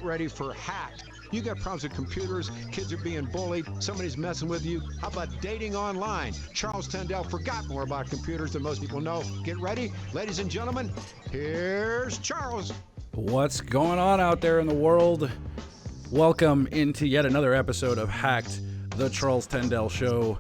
ready for Hack. You got problems with computers, kids are being bullied, somebody's messing with you. How about dating online? Charles Tendell forgot more about computers than most people know. Get ready, ladies and gentlemen, here's Charles. What's going on out there in the world? Welcome into yet another episode of Hacked, the Charles Tendell Show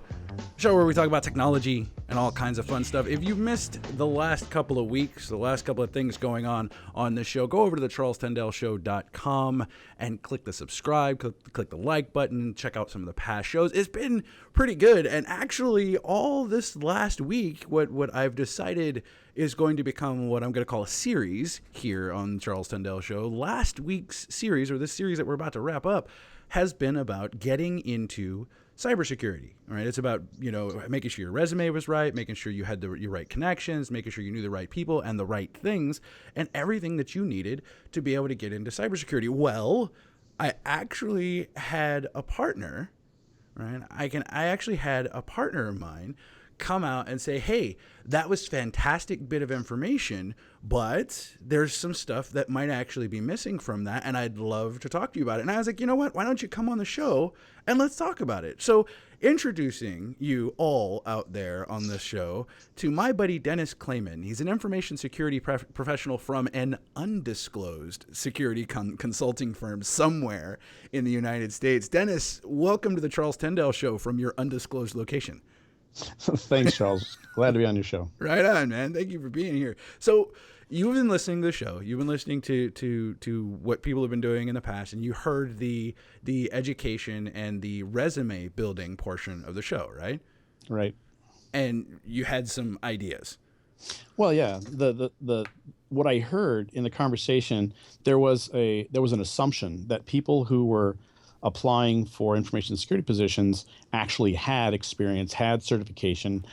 where we talk about technology and all kinds of fun stuff. If you missed the last couple of weeks, the last couple of things going on this show, go over to the charlestendellshow.com and click the subscribe, click the like button, check out some of the past shows. It's been pretty good. And actually, all this last week, what I've decided is going to become what I'm going to call a series here on the Charles Tendell Show. Last week's series, or this series that we're about to wrap up, has been about getting into cybersecurity, right? It's about, making sure your resume was right, making sure you had your right connections, making sure you knew the right people and the right things, and everything that you needed to be able to get into cybersecurity. Well, I actually had a partner, right? I actually had a partner of mine come out and say, hey, that was fantastic bit of information, but there's some stuff that might actually be missing from that, and I'd love to talk to you about it. And I was like, you know what? Why don't you come on the show and let's talk about it? So introducing you all out there on this show to my buddy Dennis Clayman. He's an information security professional from an undisclosed security consulting firm somewhere in the United States. Dennis, welcome to the Charles Tendell Show from your undisclosed location. Thanks, Charles. Glad to be on your show. Right on, man. Thank you for being here. So you've been listening to the show. You've been listening to what people have been doing in the past, and you heard the education and the resume building portion of the show, right? Right. And you had some ideas. Well, yeah. The what I heard in the conversation, there was an assumption that people who were applying for information security positions actually had experience, had certification,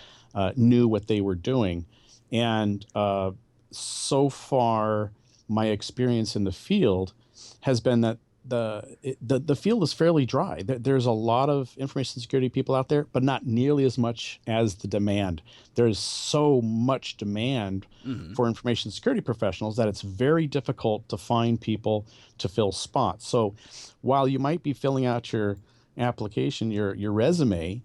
knew what they were doing. And so far, my experience in the field has been that the field is fairly dry. There's a lot of information security people out there, but not nearly as much as the demand. There's so much demand for information security professionals that it's very difficult to find people to fill spots. So while you might be filling out your application, your resume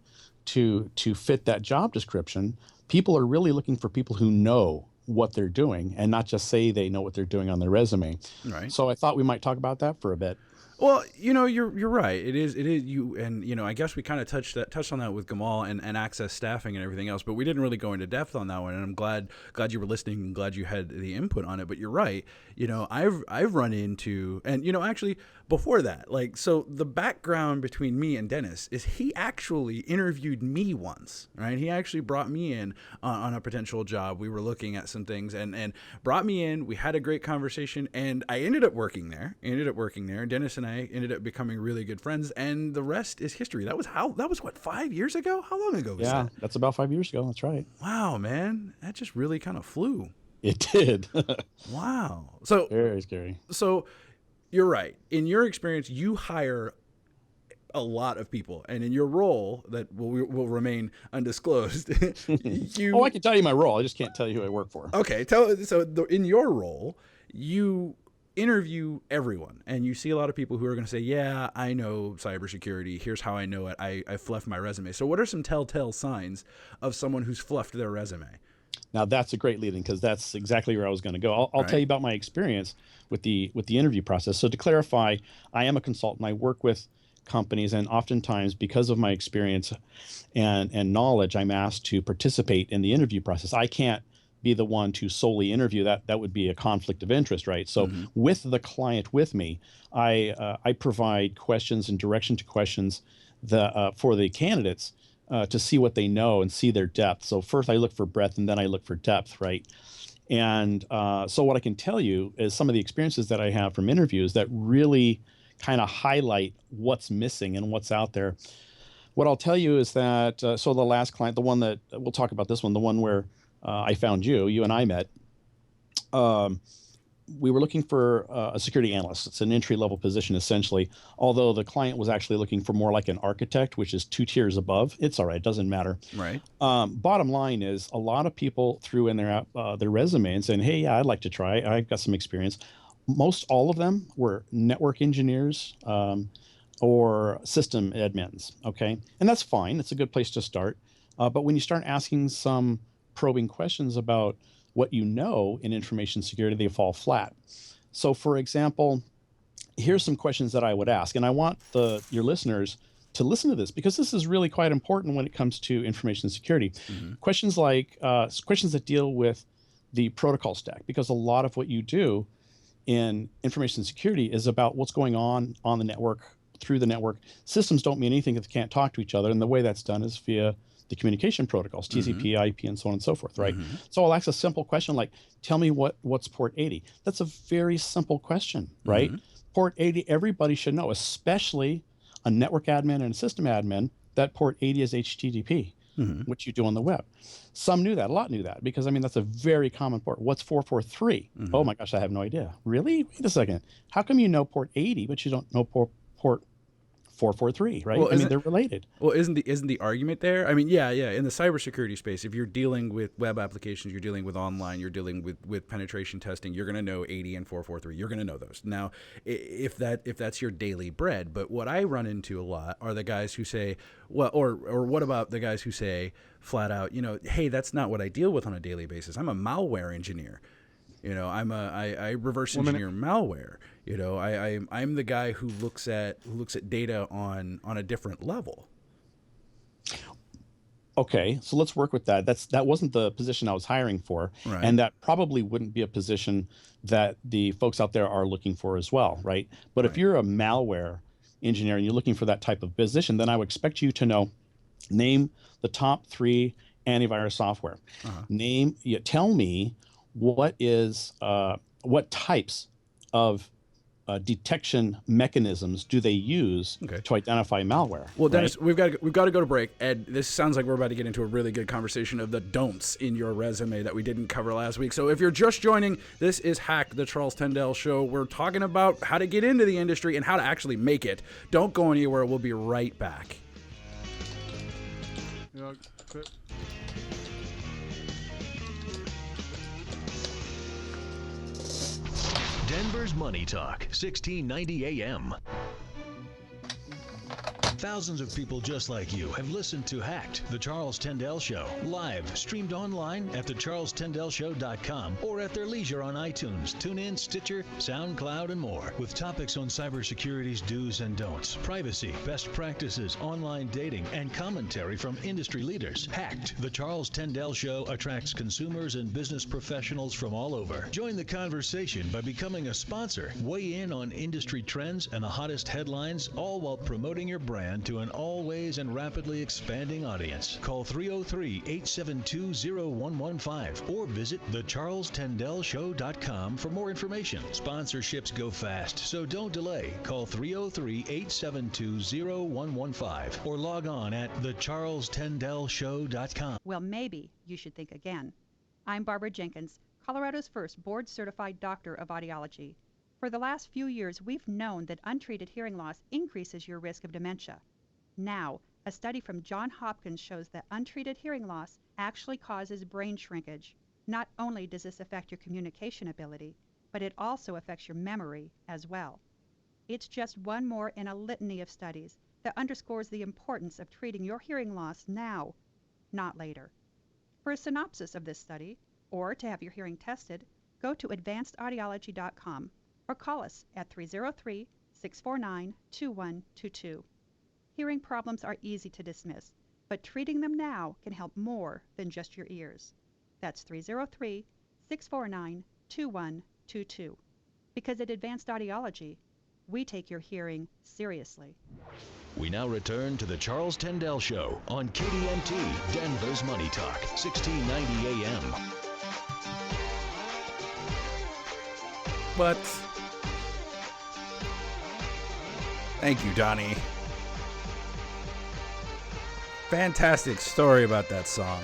to fit that job description, people are really looking for people who know what they're doing and not just say they know what they're doing on their resume. Right. So I thought we might talk about that for a bit. Well, you're right. It is you, and I guess we kind of touched on that with Gamal and access staffing and everything else, but we didn't really go into depth on that one. And I'm glad you were listening and glad you had the input on it. But you're right. I've run into, and actually before that, so the background between me and Dennis is he actually interviewed me once, right? He actually brought me in on a potential job. We were looking at some things and brought me in. We had a great conversation, and I ended up working there. Dennis and I ended up becoming really good friends, and the rest is history. That was what, 5 years ago? How long ago was that? Yeah, that's about 5 years ago. That's right. Wow, man. That just really kind of flew. It did. Wow. So very scary. So you're right. In your experience, you hire a lot of people, and in your role that will remain undisclosed, I can tell you my role. I just can't tell you who I work for. Okay. In your role, you interview everyone, and you see a lot of people who are going to say, yeah, I know cybersecurity. Here's how I know it. I fluffed my resume. So what are some telltale signs of someone who's fluffed their resume? Now that's a great lead-in because that's exactly where I was going to go. I'll tell you about my experience with the interview process. So to clarify, I am a consultant. I work with companies, and oftentimes because of my experience and knowledge, I'm asked to participate in the interview process. I can't be the one to solely interview. That would be a conflict of interest, right? So with the client with me, I provide questions and direction to questions for the candidates to see what they know and see their depth. So first I look for breadth and then I look for depth, right? And so what I can tell you is some of the experiences that I have from interviews that really kind of highlight what's missing and what's out there. What I'll tell you is that, so the last client, the one that, we'll talk about this one, the one where I found you and I met, we were looking for a security analyst. It's an entry-level position, essentially, although the client was actually looking for more like an architect, which is 2 tiers above. It's all right. It doesn't matter. Right. Bottom line is a lot of people threw in their resume and saying, hey, yeah, I'd like to try. I've got some experience. most all of them were network engineers or system admins. Okay, and that's fine. It's a good place to start. But when you start asking some probing questions about what you know in information security, they fall flat. So, for example, here's some questions that I would ask, and I want your listeners to listen to this because this is really quite important when it comes to information security. Questions like questions that deal with the protocol stack, because a lot of what you do in information security is about what's going on the network, through the network. Systems don't mean anything if they can't talk to each other, and the way that's done is via the communication protocols, TCP, IP, and so on and so forth, right? So I'll ask a simple question like, tell me what's port 80? That's a very simple question, right? Port 80, everybody should know, especially a network admin and a system admin, that port 80 is HTTP, which you do on the web. Some knew that, a lot knew that, because I mean, that's a very common port. What's 443? Oh my gosh, I have no idea. Really? Wait a second. How come you know port 80, but you don't know port 443, right? Well, I mean, they're related. Well, isn't the argument there? I mean, yeah. In the cybersecurity space, if you're dealing with web applications, you're dealing with online, you're dealing with penetration testing, you're going to know 80 and 443. You're going to know those. Now, if that's your daily bread, but what I run into a lot are the guys who say, well, or what about the guys who say flat out, hey, that's not what I deal with on a daily basis. I'm a malware engineer. I reverse engineer malware. I'm the guy who looks at data on a different level. Okay, so let's work with that. That wasn't the position I was hiring for, right. And that probably wouldn't be a position that the folks out there are looking for as well, right? But if you're a malware engineer and you're looking for that type of position, then I would expect you to name the top 3 antivirus software. Tell me what types of detection mechanisms do they use to identify malware? Well, Dennis, we've got to go to break. Ed, this sounds like we're about to get into a really good conversation of the don'ts in your resume that we didn't cover last week. So if you're just joining, this is Hack, the Charles Tendell Show. We're talking about how to get into the industry and how to actually make it. Don't go anywhere. We'll be right back. Denver's Money Talk, 1690 AM. Thousands of people just like you have listened to Hacked, The Charles Tendell Show, live, streamed online at thecharlestendellshow.com or at their leisure on iTunes, TuneIn, Stitcher, SoundCloud, and more. With topics on cybersecurity's do's and don'ts, privacy, best practices, online dating, and commentary from industry leaders. Hacked, The Charles Tendell Show attracts consumers and business professionals from all over. Join the conversation by becoming a sponsor. Weigh in on industry trends and the hottest headlines, all while promoting your brand to an always and rapidly expanding audience. Call 303-872-0115 or visit thecharlestendellshow.com for more information. Sponsorships go fast, so don't delay. Call 303-872-0115 or log on at thecharlestendellshow.com. Well, maybe you should think again. I'm Barbara Jenkins, Colorado's first board-certified doctor of audiology. For the last few years, we've known that untreated hearing loss increases your risk of dementia. Now, a study from Johns Hopkins shows that untreated hearing loss actually causes brain shrinkage. Not only does this affect your communication ability, but it also affects your memory as well. It's just one more in a litany of studies that underscores the importance of treating your hearing loss now, not later. For a synopsis of this study, or to have your hearing tested, go to advancedaudiology.com. or call us at 303-649-2122. Hearing problems are easy to dismiss, but treating them now can help more than just your ears. That's 303-649-2122. Because at Advanced Audiology, we take your hearing seriously. We now return to the Charles Tendell Show on KDMT, Denver's Money Talk, 1690 AM. What? Thank you, Donnie. Fantastic story about that song.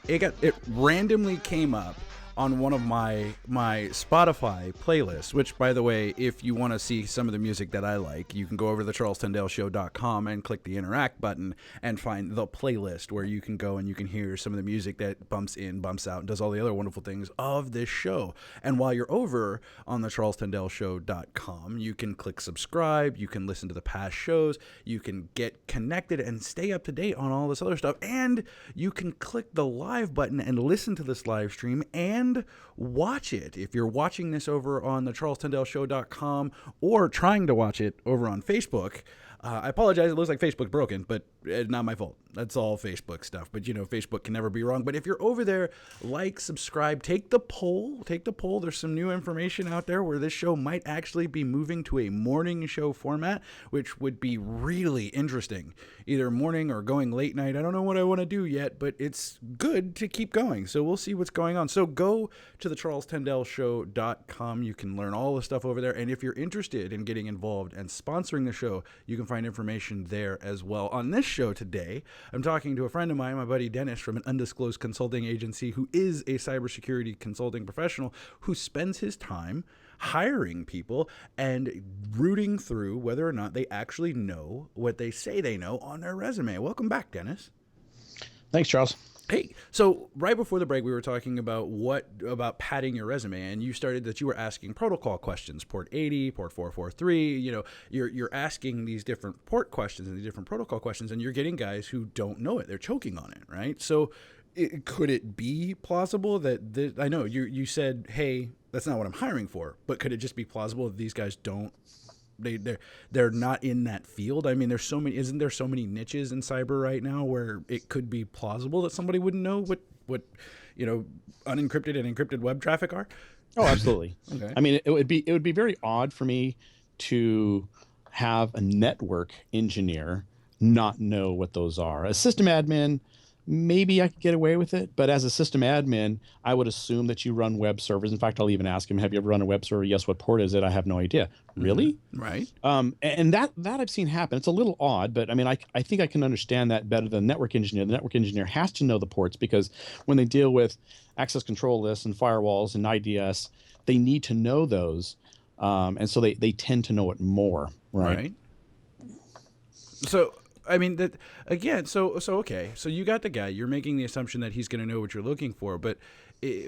It randomly came up on one of my Spotify playlists, which, by the way, if you want to see some of the music that I like, you can go over to charlestendellshow.com and click the interact button and find the playlist where you can go and you can hear some of the music that bumps in, bumps out, and does all the other wonderful things of this show. And while you're over on the charlestendellshow.com, you can click subscribe, you can listen to the past shows, you can get connected and stay up to date on all this other stuff, and you can click the live button and listen to this live stream and watch it. If you're watching this over on the charlestendellshow.com or trying to watch it over on Facebook, I apologize. It looks like Facebook's broken, but it's not my fault. That's all Facebook stuff. But, you know, Facebook can never be wrong. But if you're over there, like, subscribe, take the poll. Take the poll. There's some new information out there where this show might actually be moving to a morning show format, which would be really interesting. Either morning or going late night. I don't know what I want to do yet, but it's good to keep going. So we'll see what's going on. So go to the charlestendellshow.com. You can learn all the stuff over there. And if you're interested in getting involved and sponsoring the show, you can find information there as well. On this show today, I'm talking to a friend of mine, my buddy Dennis, from an undisclosed consulting agency who is a cybersecurity consulting professional who spends his time hiring people and rooting through whether or not they actually know what they say they know on their resume. Welcome back, Dennis. Thanks, Charles. Hey, so right before the break, we were talking about padding your resume, and you started that you were asking protocol questions, port 80, port 443. You know, you're asking these different port questions and these different protocol questions, and you're getting guys who don't know it. They're choking on it, right? So could it be plausible that I know you said, hey, that's not what I'm hiring for, but could it just be plausible that these guys don't? They're not in that field. I mean, isn't there so many niches in cyber right now where it could be plausible that somebody wouldn't know what you know, unencrypted and encrypted web traffic are? Oh, absolutely. Okay. I mean, it would be very odd for me to have a network engineer not know what those are. A system admin, maybe I could get away with it, but as a system admin, I would assume that you run web servers. In fact, I'll even ask him, have you ever run a web server? Yes. What port is it? I have no idea. Really? Right. And that I've seen happen. It's a little odd, but I mean, I think I can understand that better than the network engineer. The network engineer has to know the ports because when they deal with access control lists and firewalls and IDS, they need to know those. And so they tend to know it more. Right. So, I mean, that again, so okay. So you got the guy, you're making the assumption that he's going to know what you're looking for, but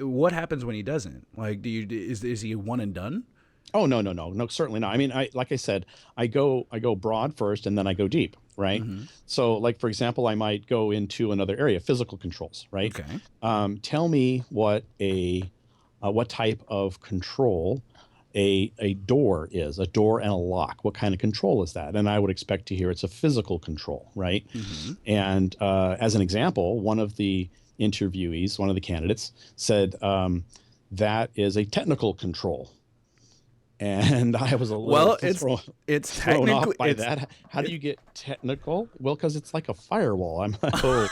what happens when he doesn't? Like, is he one and done? Oh, no, certainly not. I mean, like I said, I go broad first and then I go deep, right? Mm-hmm. So like, for example, I might go into another area, physical controls, right? Okay. Tell me what type of control a door is, a door and a lock. What kind of control is that? And I would expect to hear it's a physical control, right? Mm-hmm. And as an example, one of the interviewees, one of the candidates said that is a technical control. And I was a little it's thrown off by that. How do you get technical? Well, because it's like a firewall. I'm like, oh.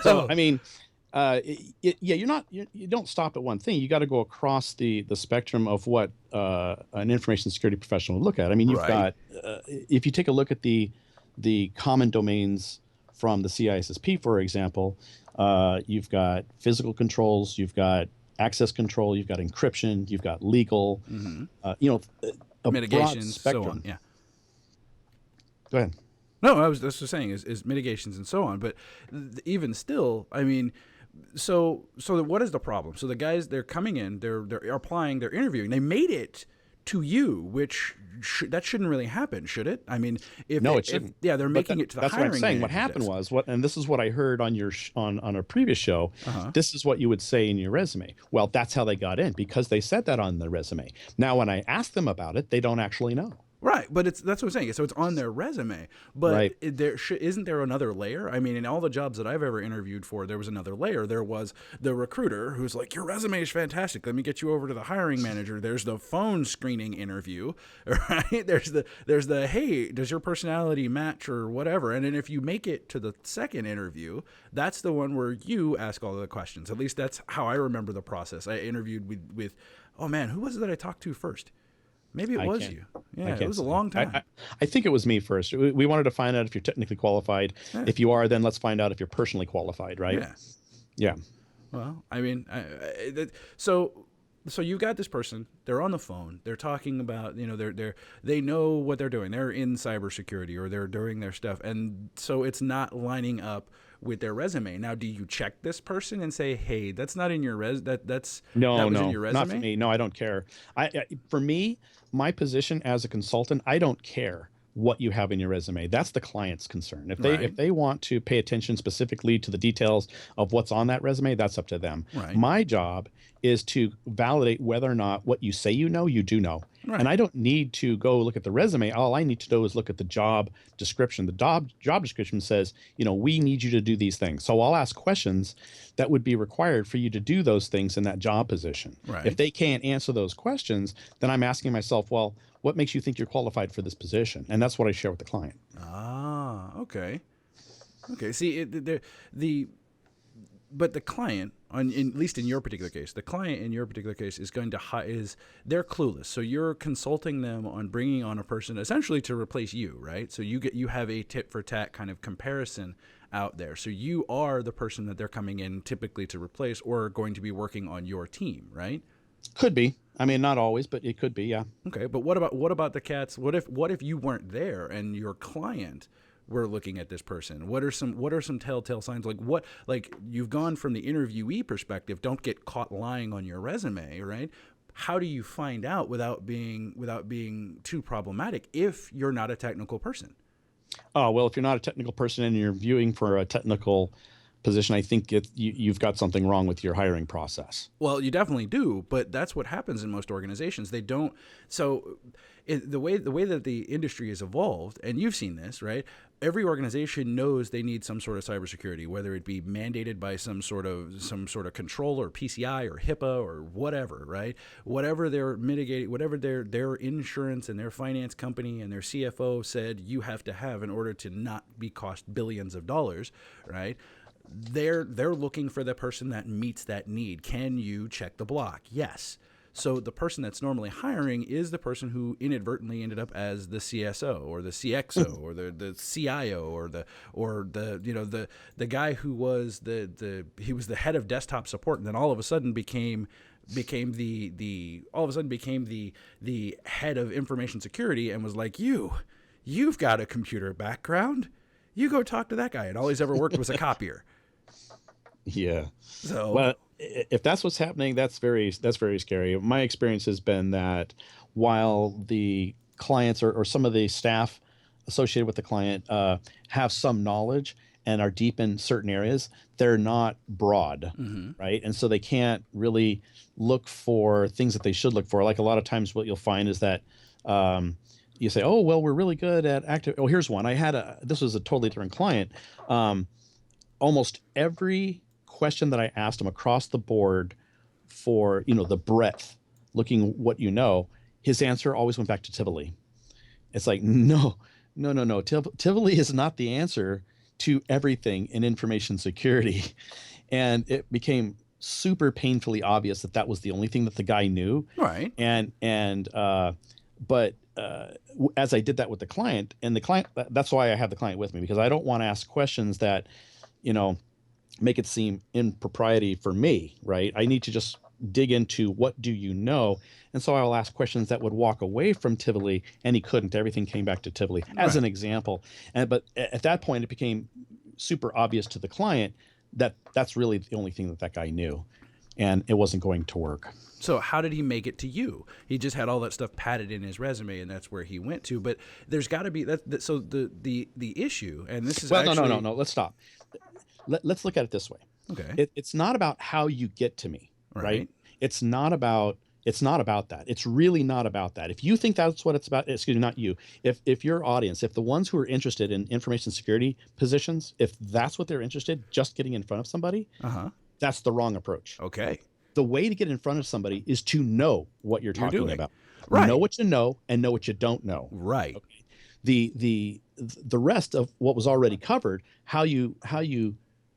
So, I mean, you don't stop at one thing. You got to go across the spectrum of what an information security professional would look at. I mean, you've got if you take a look at the common domains from the CISSP, for example, you've got physical controls, you've got access control, you've got encryption, you've got legal, a mitigations, broad spectrum. So on. Yeah. Go ahead. No, I was just saying is mitigations and so on. But even still, I mean, so what is the problem? So the guys, they're coming in, they're applying, they're interviewing, they made it to you, which that shouldn't really happen, should it? I mean, it shouldn't. They're making it to the hiring. That's what I'm saying. What happened was and this is what I heard on your on a previous show. This is what you would say in your resume. Well, that's how they got in because they said that on the resume. Now, when I ask them about it, they don't actually know. Right, but that's what I'm saying. So it's on their resume. But isn't there another layer? I mean, in all the jobs that I've ever interviewed for, there was another layer. There was the recruiter who's like, your resume is fantastic. Let me get you over to the hiring manager. There's the phone screening interview, right? There's the hey, does your personality match or whatever? And then if you make it to the second interview, that's the one where you ask all the questions. At least that's how I remember the process. I interviewed with oh man, who was it that I talked to first? Maybe it was you. Yeah, it was a long time. I think it was me first. We wanted to find out if you're technically qualified. Yeah. If you are, then let's find out if you're personally qualified, right? Yeah. Well, I mean, so you've got this person. They're on the phone. They're talking about, they know what they're doing. They're in cybersecurity or they're doing their stuff, and so it's not lining up with their resume. Now, do you check this person and say, "Hey, that's not in your that was in your resume"? Not for me. No, I don't care. For me, my position as a consultant, I don't care what you have in your resume. That's the client's concern. If they want to pay attention specifically to the details of what's on that resume, that's up to them. Right. My job is to validate whether or not what you say you know, you do know. Right. And I don't need to go look at the resume. All I need to do is look at the job description. The job description says, we need you to do these things. So I'll ask questions that would be required for you to do those things in that job position. Right. If they can't answer those questions, then I'm asking myself, well, what makes you think you're qualified for this position? And that's what I share with the client. Ah, okay. Okay. See, but the client, at least in your particular case, is going to they're clueless. So you're consulting them on bringing on a person essentially to replace you, right? So you have a tit for tat kind of comparison out there. So you are the person that they're coming in typically to replace, or going to be working on your team, right? Could be. I mean, not always, but it could be. Yeah. Okay, but what about the cats? What if you weren't there and your client were looking at this person? What are some telltale signs? Like you've gone from the interviewee perspective. Don't get caught lying on your resume, right? How do you find out without being too problematic if you're not a technical person? Oh, well, if you're not a technical person and you're viewing for a technical position, I think you've got something wrong with your hiring process. Well, you definitely do, but that's what happens in most organizations. They don't. So the way that the industry has evolved, and you've seen this, right? Every organization knows they need some sort of cybersecurity, whether it be mandated by some sort of control or PCI or HIPAA or whatever, right? Whatever they're mitigating, whatever their insurance and their finance company and their CFO said you have to have in order to not be cost billions of dollars, right? They're looking for the person that meets that need. Can you check the block? Yes. So the person that's normally hiring is the person who inadvertently ended up as the CSO or the CXO or the CIO or the guy who was he was the head of desktop support, and then all of a sudden became the head of information security and was like, you've got a computer background. You go talk to that guy. And all he's ever worked was a copier. Yeah. So, well, if that's what's happening, that's very scary. My experience has been that while the clients or some of the staff associated with the client have some knowledge and are deep in certain areas, they're not broad, right? And so they can't really look for things that they should look for. Like a lot of times what you'll find is that you say, oh, well, we're really good at active. Oh, here's one. This was a totally different client. Almost every question that I asked him across the board for, the breadth, looking what his answer always went back to Tivoli. It's like, no. Tivoli is not the answer to everything in information security. And it became super painfully obvious that was the only thing that the guy knew. Right. But as I did that with the client, and that's why I have the client with me, because I don't want to ask questions that, make it seem impropriety for me, right? I need to just dig into what do you know? And so I'll ask questions that would walk away from Tivoli, and he couldn't. Everything came back to Tivoli as an example. But at that point, it became super obvious to the client that that's really the only thing that guy knew, and it wasn't going to work. So how did he make it to you? He just had all that stuff padded in his resume, and that's where he went to. But there's got to be that. So the issue, and this is no. Let's stop. Let's look at it this way. Okay. It's not about how you get to me, right? It's not about that. It's really not about that. If you think that's what it's about, excuse me, not you. If your audience, if the ones who are interested in information security positions, if that's what they're interested, just getting in front of somebody, that's the wrong approach. Okay. The way to get in front of somebody is to know what you're talking about. Right. Know what you know and know what you don't know. Right. Okay. The rest of what was already covered, how you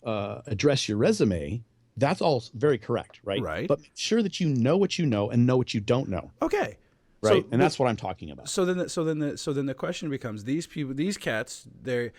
address your resume, that's all very correct, right? Right. But make sure that you know what you know and know what you don't know. Okay. Right, and that's what I'm talking about. So then the question becomes: these people, these cats, they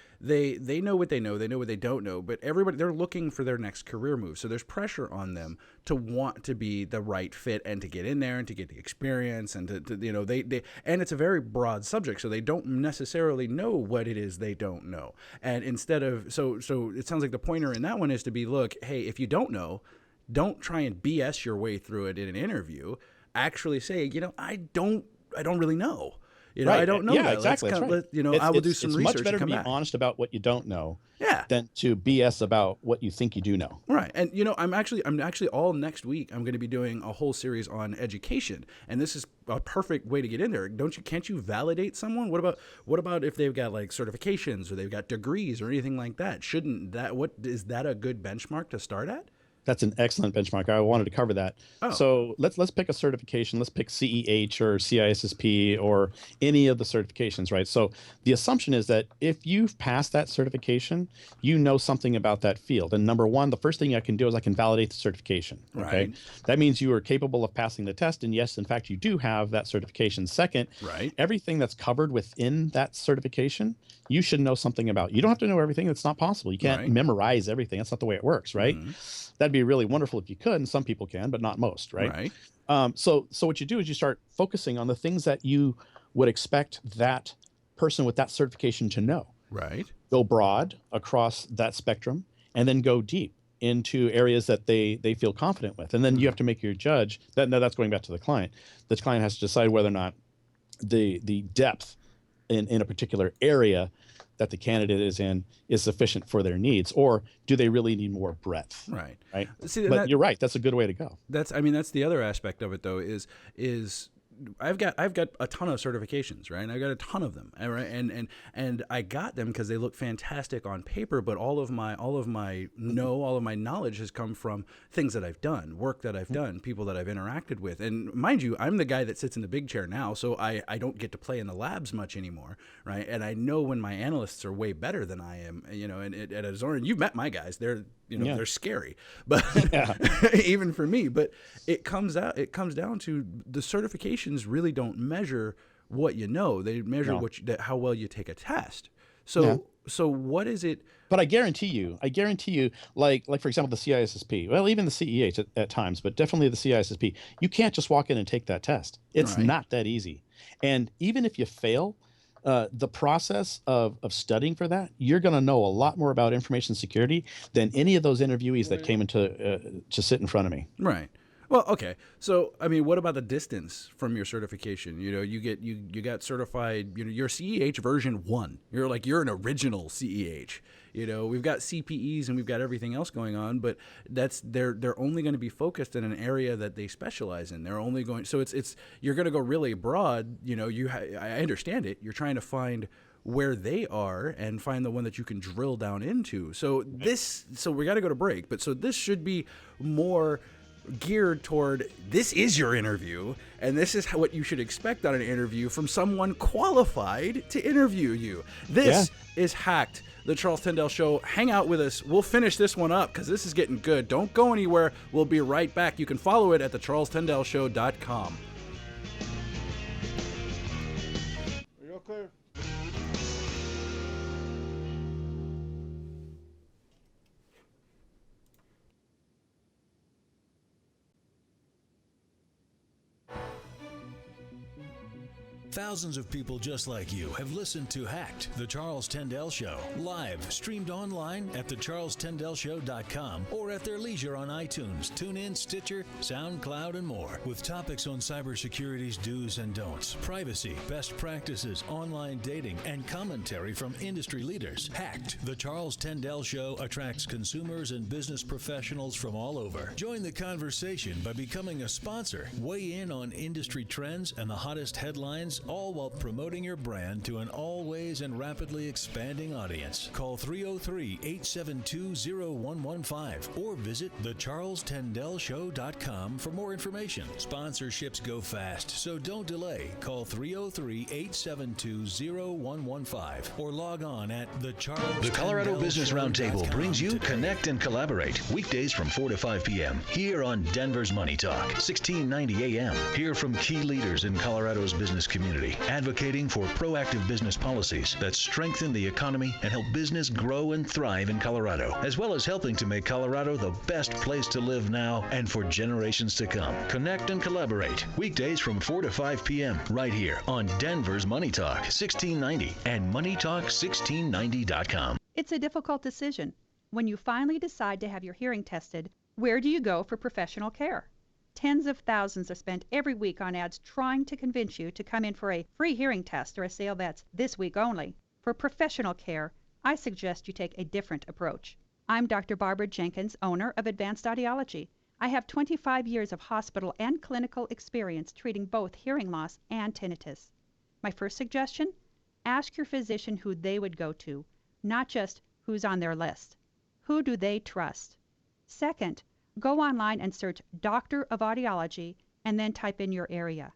know what they know what they don't know, but they're looking for their next career move. So there's pressure on them to want to be the right fit and to get in there and to get the experience and to they and it's a very broad subject, so they don't necessarily know what it is they don't know. And instead of so it sounds like the pointer in that one is to be, look, hey, if you don't know, don't try and BS your way through it in an interview. Actually say, I don't really know. Right. I don't know. Yeah, that. exactly. That's right. I will do some research. It's much better and come to be back. honest about what you don't know Yeah. than to BS about what you think you do know. Right. And I'm actually all next week I'm going to be doing a whole series on education, and this is a perfect way to get in there. Can't you validate someone? What about if they've got like certifications or they've got degrees or anything like that? Is that a good benchmark to start at? That's an excellent benchmark. I wanted to cover that. Oh. So let's pick a certification. Let's pick CEH or CISSP or any of the certifications, right? So the assumption is that if you've passed that certification, you know something about that field. And number one, the first thing I can do is I can validate the certification. Okay. Right. That means you are capable of passing the test. And yes, in fact, you do have that certification. Second, right, everything that's covered within that certification, you should know something about. You don't have to know everything. It's not possible. You can't memorize everything. That's not the way it works, right? Mm-hmm. That'd be really wonderful if you could, and some people can, but not most, right? Right. So what you do is you start focusing on the things that you would expect that person with that certification to know. Right. Go broad across that spectrum, and then go deep into areas that they feel confident with. And then you have to make your judge. That's going back to the client. The client has to decide whether or not the depth in a particular area that the candidate is in is sufficient for their needs, or do they really need more breadth? Right. Right. See, but you're right. That's a good way to go. That's the other aspect of it, though, is I've got a ton of certifications, right? And I've got a ton of them, right? And I got them because they look fantastic on paper, but all of my knowledge has come from things that I've done, work that I've done, people that I've interacted with. And mind you, I'm the guy that sits in the big chair now, so I don't get to play in the labs much anymore, right? And I know when my analysts are way better than I am, and at Azorin, you've met my guys, they're they're scary, but even for me, but it comes down to the certifications really don't measure what you know. They measure how well you take a test. So what is it? But I guarantee you, like for example, the CISSP, well, even the CEH at times, but definitely the CISSP, you can't just walk in and take that test. It's not that easy. And even if you fail, the process of studying for that, you're going to know a lot more about information security than any of those interviewees that came to sit in front of me. Right. Well, okay. So, I mean, what about the distance from your certification? You got certified, you're CEH version 1. You're an original CEH. We've got CPEs and we've got everything else going on, but they're only going to be focused in an area that they specialize in. They're only going, so it's you're going to go really broad. I understand it. You're trying to find where they are and find the one that you can drill down into. So we got to go to break, but so this should be more geared toward, this is your interview, and this is what you should expect on an interview from someone qualified to interview you. This is Hacked, the Charles Tendell Show. Hang out with us. We'll finish this one up because this is getting good. Don't go anywhere. We'll be right back. You can follow it at thecharlestendellshow.com. Are you all clear? Thousands of people just like you have listened to Hacked, the Charles Tendell Show, live, streamed online at thecharlestendellshow.com or at their leisure on iTunes, TuneIn, Stitcher, SoundCloud, and more. With topics on cybersecurity's do's and don'ts, privacy, best practices, online dating, and commentary from industry leaders. Hacked, the Charles Tendell Show attracts consumers and business professionals from all over. Join the conversation by becoming a sponsor. Weigh in on industry trends and the hottest headlines services, all while promoting your brand to an always and rapidly expanding audience. Call 303-872-0115 or visit thecharlestendellshow.com for more information. Sponsorships go fast, so don't delay. Call 303-872-0115 or log on at thecharlestendellshow.com. The Colorado Business Roundtable brings you Connect and Collaborate, weekdays from 4 to 5 p.m. here on Denver's Money Talk, 1690 a.m. Hear from key leaders in Colorado's business community, advocating for proactive business policies that strengthen the economy and help business grow and thrive in Colorado, as well as helping to make Colorado the best place to live now and for generations to come. Connect and Collaborate, weekdays from 4 to 5 p.m. right here on Denver's Money Talk, 1690 and MoneyTalk1690.com. It's a difficult decision. When you finally decide to have your hearing tested, where do you go for professional care? Tens of thousands are spent every week on ads trying to convince you to come in for a free hearing test or a sale that's this week only. For professional care, I suggest you take a different approach. I'm Dr. Barbara Jenkins, owner of Advanced Audiology. I have 25 years of hospital and clinical experience treating both hearing loss and tinnitus. My first suggestion? Ask your physician who they would go to, not just who's on their list. Who do they trust? Second, go online and search Doctor of Audiology and then type in your area.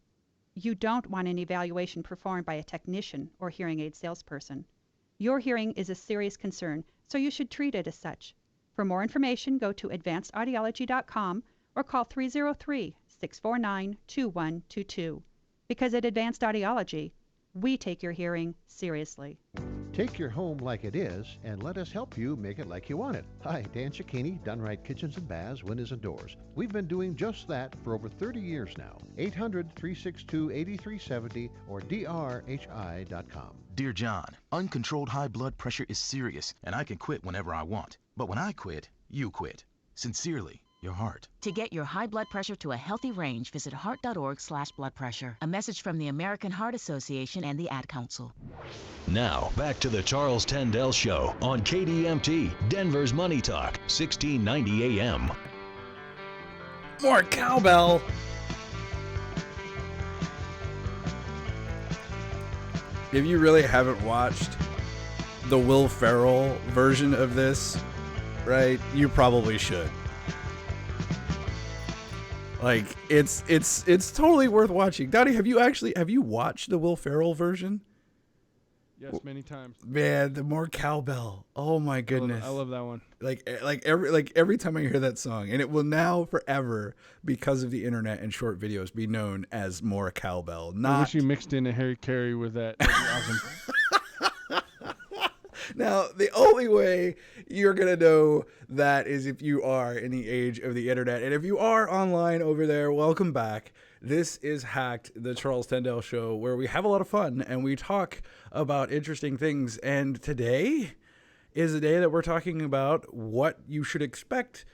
You don't want an evaluation performed by a technician or hearing aid salesperson. Your hearing is a serious concern, so you should treat it as such. For more information, go to advancedaudiology.com or call 303-649-2122. Because at Advanced Audiology, we take your hearing seriously. Take your home like it is and let us help you make it like you want it. Hi, Dan Cicchini, Done Right Kitchens and Baths, Windows and Doors. We've been doing just that for over 30 years now. 800-362-8370 or drhi.com. Dear John, uncontrolled high blood pressure is serious, and I can quit whenever I want. But when I quit, you quit. Sincerely, your heart. To get your high blood pressure to a healthy range, visit heart.org/blood pressure. A message from the American Heart Association and the Ad Council. Now, back to the Charles Tendell Show on KDMT, Denver's Money Talk, 1690 a.m. More cowbell. If you really haven't watched the Will Ferrell version of this, right, you probably should. Like, it's totally worth watching. Donnie, have you watched the Will Ferrell version? Yes, many times. Man, the more cowbell. Oh my goodness. I love that one. Like every time I hear that song, and it will now forever, because of the internet and short videos, be known as more cowbell. I wish you mixed in a Harry Carey with that. That'd be awesome. Now, the only way you're going to know that is if you are in the age of the internet. And if you are online over there, welcome back. This is Hacked, the Charles Tendell Show, where we have a lot of fun and we talk about interesting things. And today is a day that we're talking about what you should expect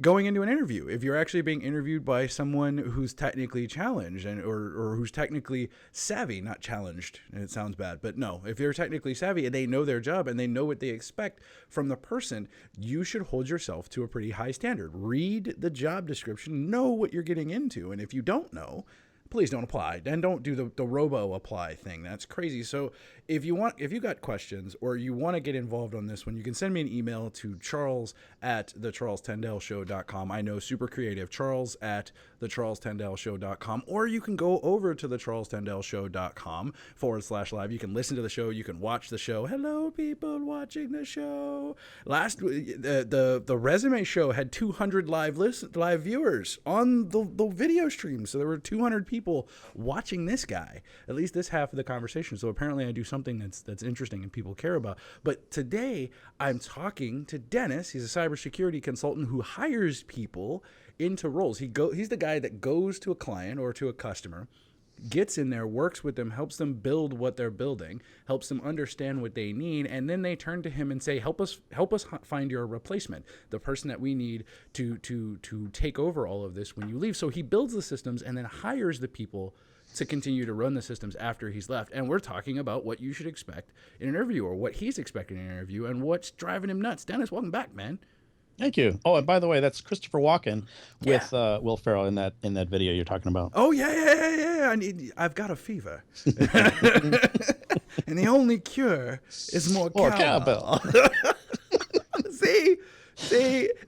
going into an interview. If you're actually being interviewed by someone who's technically challenged or who's technically savvy, not challenged, and it sounds bad, but no, if they're technically savvy and they know their job and they know what they expect from the person, you should hold yourself to a pretty high standard. Read the job description, know what you're getting into, and if you don't know, please don't apply, and don't do the robo apply thing. That's crazy. So if you got questions or you want to get involved on this one, you can send me an email to charles@thecharlestendellshow.com. I know, super creative. charles@thecharlestendellshow.com, or you can go over to thecharlestendellshow.com/live. You can listen to the show. You can watch the show. Hello, people watching the show. The resume show had 200 live viewers on the video stream. So there were 200 people watching this guy, at least this half of the conversation. So apparently I do something that's interesting and people care about. But today I'm talking to Dennis. He's a cybersecurity consultant who hires people into roles. He's the guy that goes to a client or to a customer, gets in there, works with them, helps them build what they're building, helps them understand what they need, and then they turn to him and say, help us find your replacement, the person that we need to take over all of this when you leave. So he builds the systems and then hires the people to continue to run the systems after he's left. And we're talking about what you should expect in an interview, or what he's expecting in an interview, and what's driving him nuts. Dennis, welcome back, man. Thank you. Oh, and by the way, that's Christopher Walken with Will Ferrell in that video you're talking about. Oh yeah. I've got a fever, and the only cure is more cowbell. See.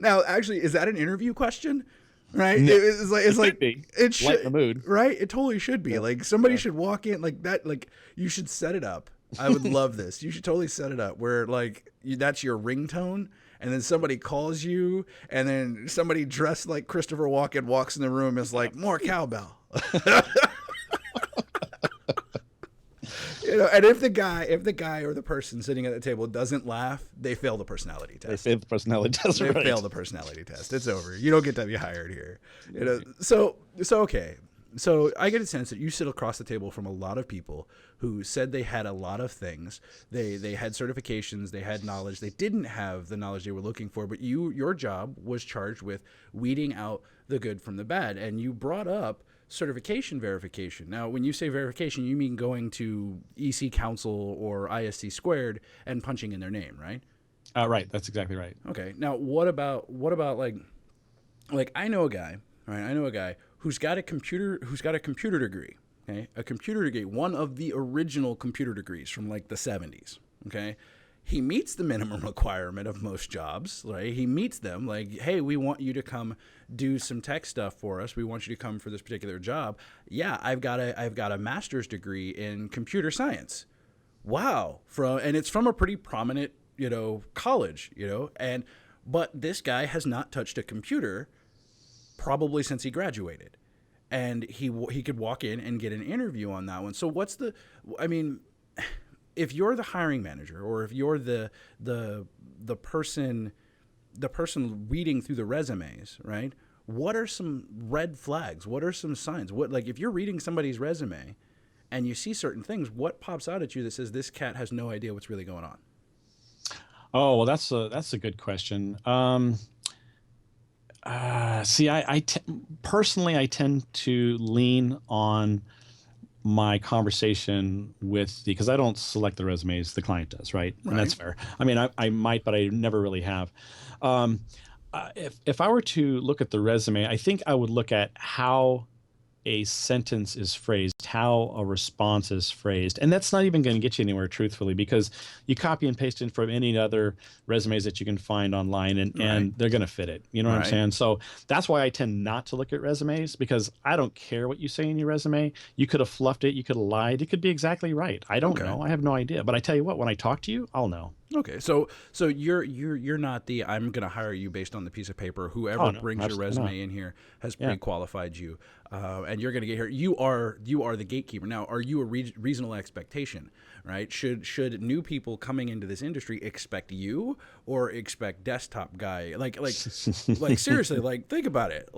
Now, actually, is that an interview question? Right? No. It's like it should lighten the mood. Right? It totally should be. Yeah. Like somebody should walk in like that. Like you should set it up. I would love this. You should totally set it up where like that's your ringtone. And then somebody calls you, and then somebody dressed like Christopher Walken walks in the room and is like, more cowbell. And if the guy or the person sitting at the table doesn't laugh, they fail the personality test. They fail the personality test. They fail the personality test. It's over. You don't get to be hired here. So okay. So I get a sense that you sit across the table from a lot of people who said they had a lot of things. They had certifications, they had knowledge. They didn't have the knowledge they were looking for, but your job was charged with weeding out the good from the bad. And you brought up certification verification. Now, when you say verification, you mean going to EC Council or ISC Squared and punching in their name, right? Right. That's exactly right. Okay. Now, what about like I know a guy, right? I know a guy who's got a computer degree, okay? A computer degree, one of the original computer degrees from like the 70s, okay? He meets the minimum requirement of most jobs, right? He meets them like, hey, we want you to come do some tech stuff for us. We want you to come for this particular job. Yeah, I've got a master's degree in computer science. Wow. And it's from a pretty prominent, college, but this guy has not touched a computer probably since he graduated, and he could walk in and get an interview on that one. So if you're the hiring manager, or if you're the person weeding through the resumes, right? What are some red flags? What are some signs? If you're reading somebody's resume and you see certain things, what pops out at you that says this cat has no idea what's really going on? Oh, well, that's a good question. Personally, I tend to lean on my conversation because I don't select the resumes, the client does, right? And that's fair. I mean, I might, but I never really have. If I were to look at the resume, I think I would look at how a sentence is phrased, how a response is phrased. And that's not even going to get you anywhere, truthfully, because you copy and paste it from any other resumes that you can find online, and they're going to fit it. You know what I'm saying? So that's why I tend not to look at resumes, because I don't care what you say in your resume. You could have fluffed it. You could have lied. It could be exactly right. I don't know. I have no idea. But I tell you what, when I talk to you, I'll know. Okay, so you're not the I'm going to hire you based on the piece of paper. Whoever brings your resume in here has pre-qualified you, and you're going to get here. You are the gatekeeper. Now, are you a reasonable expectation? Right? Should new people coming into this industry expect you, or expect desktop guy? Like seriously, like think about it.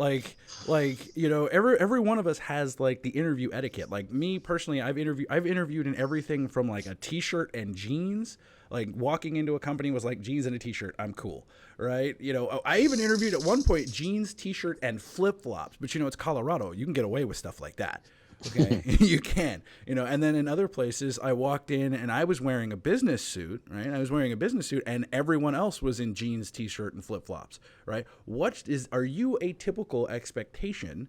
Every one of us has like the interview etiquette. Like me personally, I've interviewed in everything from like a t-shirt and jeans. Like walking into a company was like jeans and a t-shirt, I'm cool, right? I even interviewed at one point jeans, t-shirt, and flip-flops. But it's Colorado. You can get away with stuff like that. Okay, you can. And then in other places, I walked in and I was wearing a business suit, right? I was wearing a business suit, and everyone else was in jeans, t-shirt, and flip-flops, right? Are you a typical expectation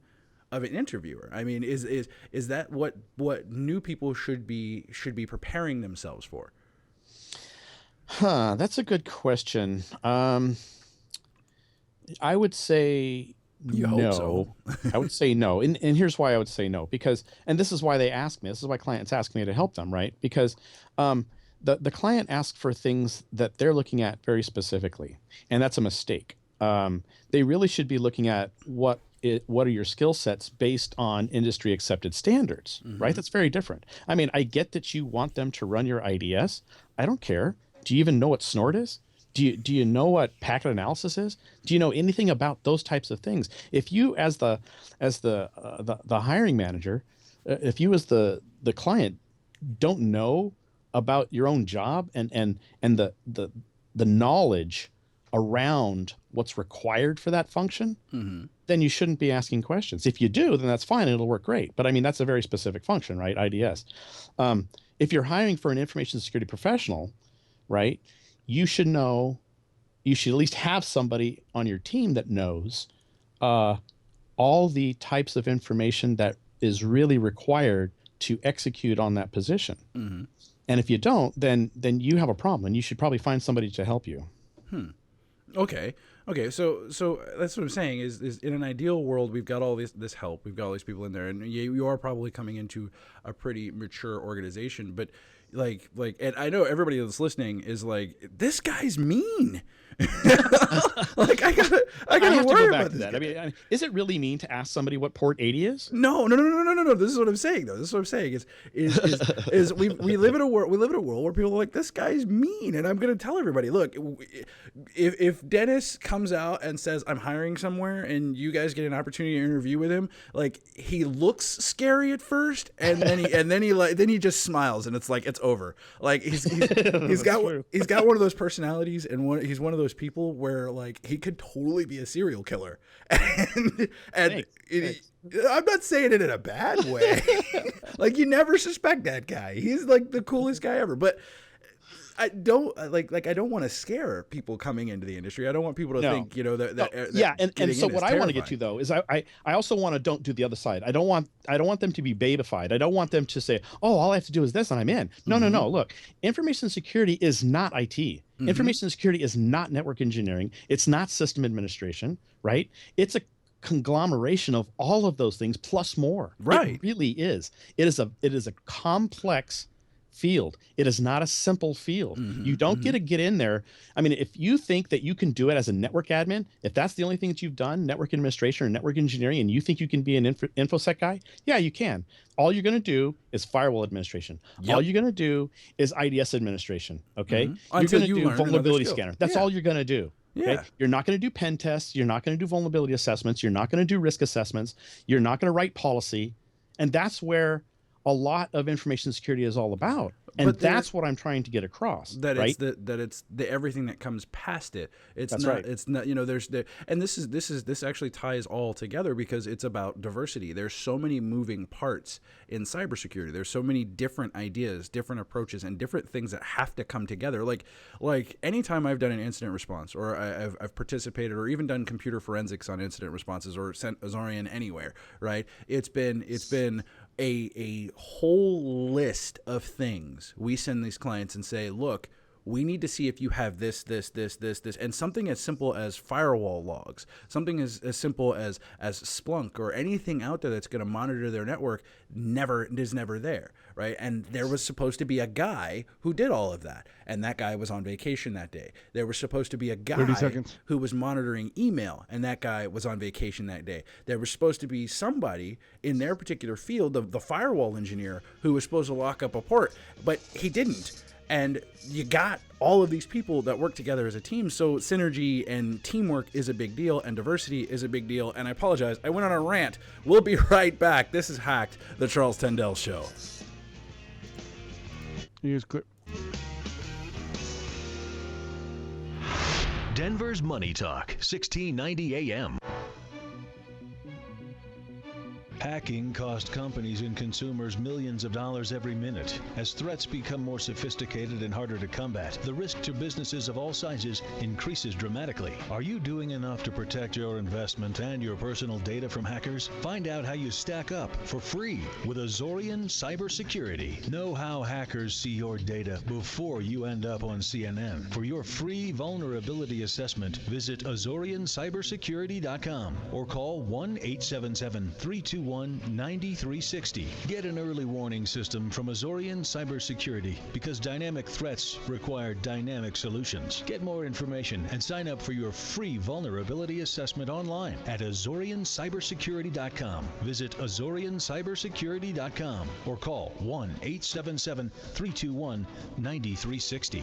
of an interviewer? I mean, is that what new people should be preparing themselves for? That's a good question. I would say hope so. I would say no. And here's why I would say no. Because, and this is why they ask me, this is why clients ask me to help them, right? Because the client asks for things that they're looking at very specifically, and that's a mistake. They really should be looking at what are your skill sets based on industry accepted standards, right? That's very different. I mean, I get that you want them to run your IDS. I don't care. Do you even know what snort is? Do you know what packet analysis is? Do you know anything about those types of things? If you, as the hiring manager, if you as the client don't know about your own job and the knowledge around what's required for that function, then you shouldn't be asking questions. If you do, then that's fine. It'll work great. But I mean, that's a very specific function, right? IDS. If you're hiring for an information security professional, right, you should know you should at least have somebody on your team that knows all the types of information that is really required to execute on that position. Mm-hmm. And if you don't, then you have a problem, and you should probably find somebody to help you. Okay. So that's what I'm saying is in an ideal world, we've got all this help. We've got all these people in there, and you are probably coming into a pretty mature organization. But like, and I know everybody that's listening is like, this guy's mean. Like I gotta have to worry go back about to this that. guy. I mean, is it really mean to ask somebody what port 80 is? No. This is what I'm saying, though. This is what I'm saying is we live in a world where people are like, this guy's mean, and I'm gonna tell everybody, look, if Dennis comes out and says I'm hiring somewhere, and you guys get an opportunity to interview with him, like he looks scary at first, and then he just smiles, and it's like it's over. Like he's got one of those personalities, and he's one of those people where like he could totally be a serial killer, and Thanks. I'm not saying it in a bad way. Like you never suspect that guy. He's like the coolest guy ever. But I don't I don't want to scare people coming into the industry. I don't want people to think, and so what I want to get to though is I also want to don't do the other side. I don't want them to be babified. I don't want them to say, oh, all I have to do is this and I'm in. No. Look, information security is not IT. Mm-hmm. Information security is not network engineering. It's not system administration, right? It's a conglomeration of all of those things plus more. Right. It really is. It is a complex field. It is not a simple field. Mm-hmm, you don't get to get in there. I mean, if you think that you can do it as a network admin, if that's the only thing that you've done, network administration or network engineering, and you think you can be an InfoSec guy, yeah, you can. All you're going to do is firewall administration. Yep. All you're going to do is IDS administration. Okay. Mm-hmm. You're going to do vulnerability scanner. That's all you're going to do. Okay? Yeah. You're not going to do pen tests. You're not going to do vulnerability assessments. You're not going to do risk assessments. You're not going to write policy. And that's where a lot of information security is all about. And that's what I'm trying to get across. That right? it's the everything that comes past it. That's right. It's not, and this actually ties all together because it's about diversity. There's so many moving parts in cybersecurity. There's so many different ideas, different approaches, and different things that have to come together. Like anytime I've done an incident response, or I've participated, or even done computer forensics on incident responses, or sent Azorian anywhere, right? It's been a whole list of things we send these clients and say, look, we need to see if you have this, and something as simple as firewall logs, something as simple as Splunk or anything out there that's going to monitor their network is never there, right? And there was supposed to be a guy who did all of that, and that guy was on vacation that day. There was supposed to be a guy who was monitoring email, and that guy was on vacation that day. There was supposed to be somebody in their particular field, the firewall engineer, who was supposed to lock up a port, but he didn't. And you got all of these people that work together as a team. So synergy and teamwork is a big deal, and diversity is a big deal. And I apologize, I went on a rant. We'll be right back. This is Hacked, the Charles Tendell Show. Here's clip. Denver's Money Talk, 1690 AM. Hacking costs companies and consumers millions of dollars every minute. As threats become more sophisticated and harder to combat, the risk to businesses of all sizes increases dramatically. Are you doing enough to protect your investment and your personal data from hackers? Find out how you stack up for free with Azorian Cybersecurity. Know how hackers see your data before you end up on CNN. For your free vulnerability assessment, visit AzorianCybersecurity.com or call 1-877-321-9360. Get an early warning system from Azorian Cybersecurity because dynamic threats require dynamic solutions. Get more information and sign up for your free vulnerability assessment online at AzorianCybersecurity.com. Visit AzorianCybersecurity.com or call 1-877-321-9360.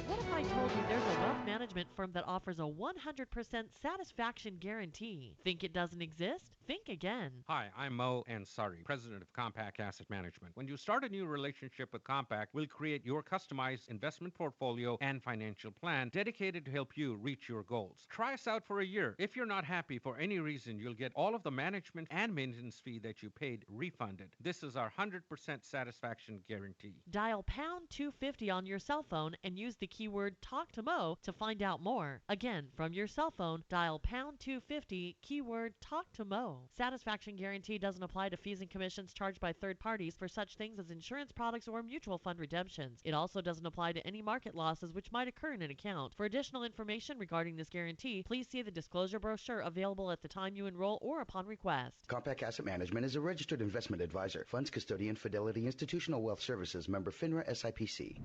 What if I told you there's a wealth management firm that offers a 100% satisfaction guarantee? Think it doesn't exist? Think again. Hi, I'm Mo Ansari, president of Compact Asset Management. When you start a new relationship with Compact, we'll create your customized investment portfolio and financial plan dedicated to help you reach your goals. Try us out for a year. If you're not happy for any reason, you'll get all of the management and maintenance fee that you paid refunded. This is our 100% satisfaction guarantee. Dial #250 on your cell phone and use the keyword Talk to Mo to To find out more, again, from your cell phone, dial pound 250, keyword talk to Mo. Satisfaction guarantee doesn't apply to fees and commissions charged by third parties for such things as insurance products or mutual fund redemptions. It also doesn't apply to any market losses which might occur in an account. For additional information regarding this guarantee, please see the disclosure brochure available at the time you enroll or upon request. Compact Asset Management is a registered investment advisor. Funds custodian, Fidelity Institutional Wealth Services, member FINRA SIPC.